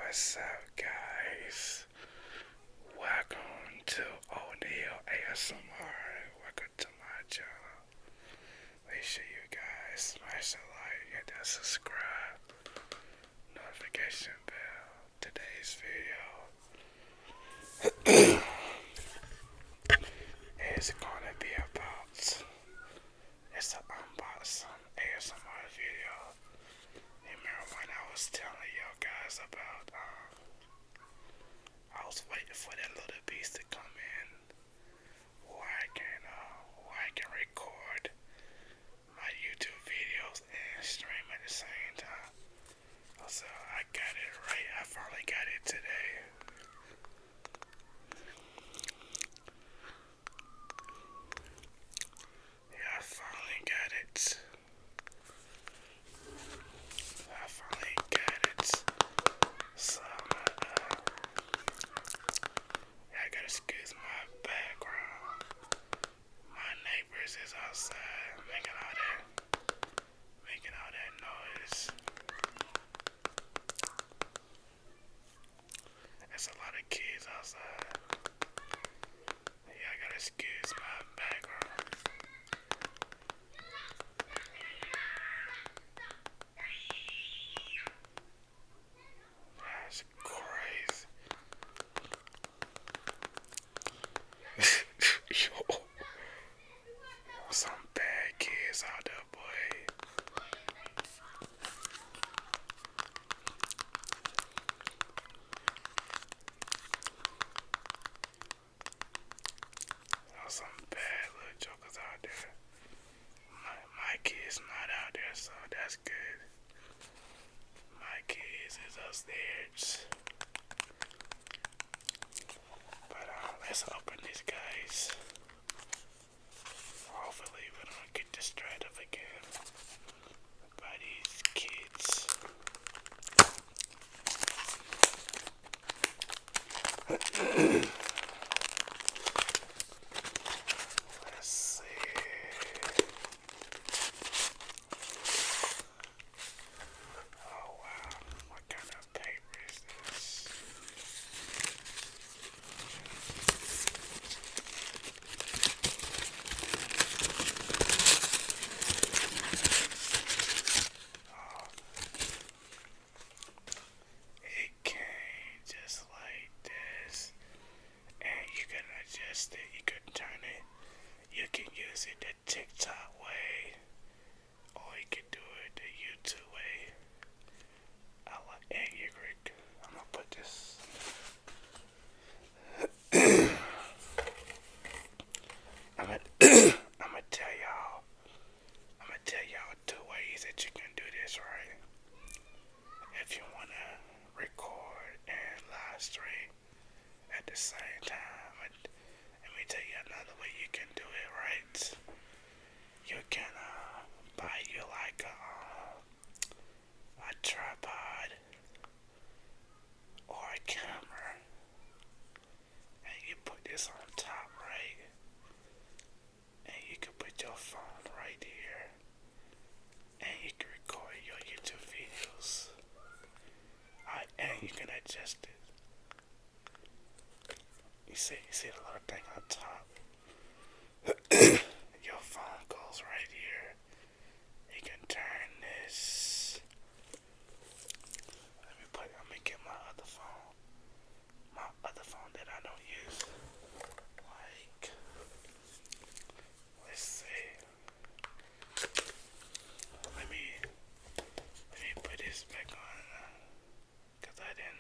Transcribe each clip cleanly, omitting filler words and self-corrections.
What's up, guys? Welcome to oneilasmr. Welcome to my channel. Make sure you guys smash the like, hit that subscribe, notification bell. Today's video is gonna be about it's an unboxing ASMR video. Remember when I was telling y'all guys about I was waiting for that little piece to come in where I can record my YouTube videos and stream at the same time. So I got it right. I finally got it today. Yeah, I finally got it. So I gotta excuse my background. My neighbors is outside making all that noise. There's a lot of kids outside. Yeah, I gotta excuse my background. That's crazy. Yo, some bad kids out there, boy. Some bad little jokers out there. My kids not out there, so that's good. My kids is upstairs. But let's open this, guys. Hopefully we don't get distracted again by these kids. Let's see. Oh wow, what kind of paper is this? It came just like this, and you can adjust it, you can turn it, you can use it the TikTok way, or you can do it the YouTube way. And I'm gonna put this. I'm gonna tell y'all two ways that you can do this, right? If you wanna record and live stream at the same time, let me tell you another way you can do it, right? You can buy you like a tripod or a camera, and you put this on top, right? And you can put your phone right here, and you can record your YouTube videos. And you can adjust it. You see the little thing on top? Your phone goes right here. You can turn this. Let me get my other phone. My other phone that I don't use. Like, let's see. Let me put this back on, cause I didn't.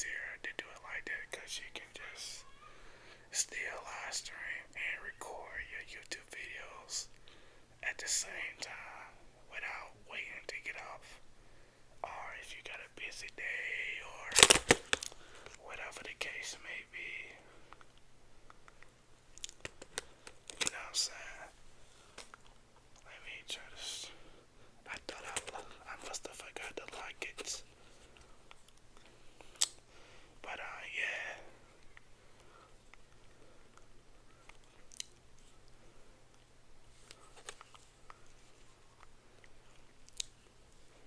easier to do it like that because you can just still live stream and record your YouTube videos at the same time without waiting to get off. Or if you got a busy day or whatever the case may be. You know what I'm saying? Let me try this. I thought I must have forgot to lock it. But yeah.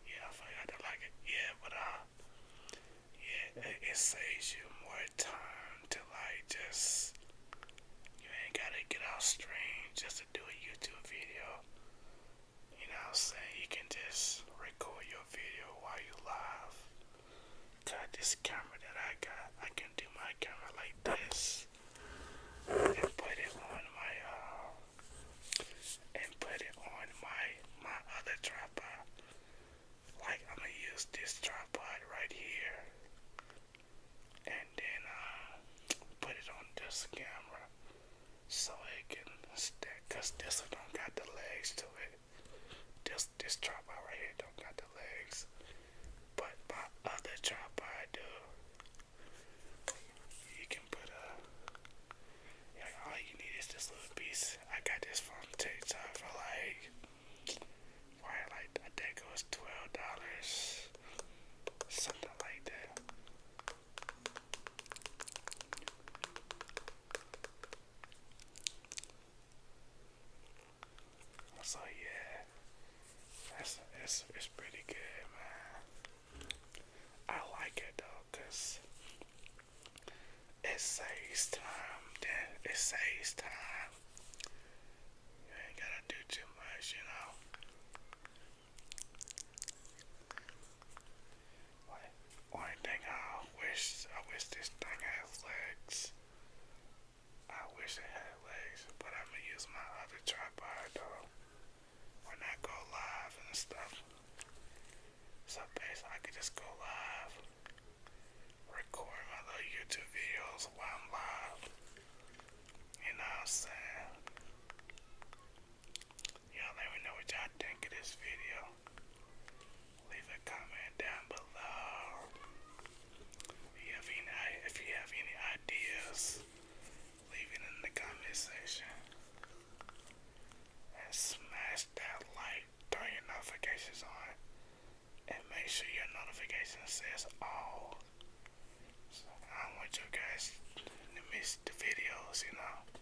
Yeah, I forgot to lock it. Yeah, but yeah, it saves you more time to like just you ain't gotta get off stream just to do a YouTube video. You know what I'm saying? You can just record your video while you live. Got this camera that I got. I can do my camera like this and put it on my other tripod. Like I'm gonna use this tripod right here and then put it on this camera so it can stack. Cause this one don't got the legs to it. This tripod right here don't got the legs, but my other tripod do. You can put all you need is this little piece. I got this from TikTok for like, probably like, I think it was $12, something like that. So yeah, it's pretty good, man. I like it though, cause it saves time. Then it saves time. You ain't gotta do too much, you know. Like, one thing I wish this thing has legs. I wish it had legs, but I'm gonna use my other tripod though when I go live and stuff. So basically, I could just go live, record my little YouTube videos while I'm live. You know what I'm saying? Y'all let me know what y'all think of this video. Leave a comment down below. If you have any ideas, leave it in the comment section. And smash that like, turn your notifications on, and make sure your notification says all. So I don't want you guys to miss the videos, you know.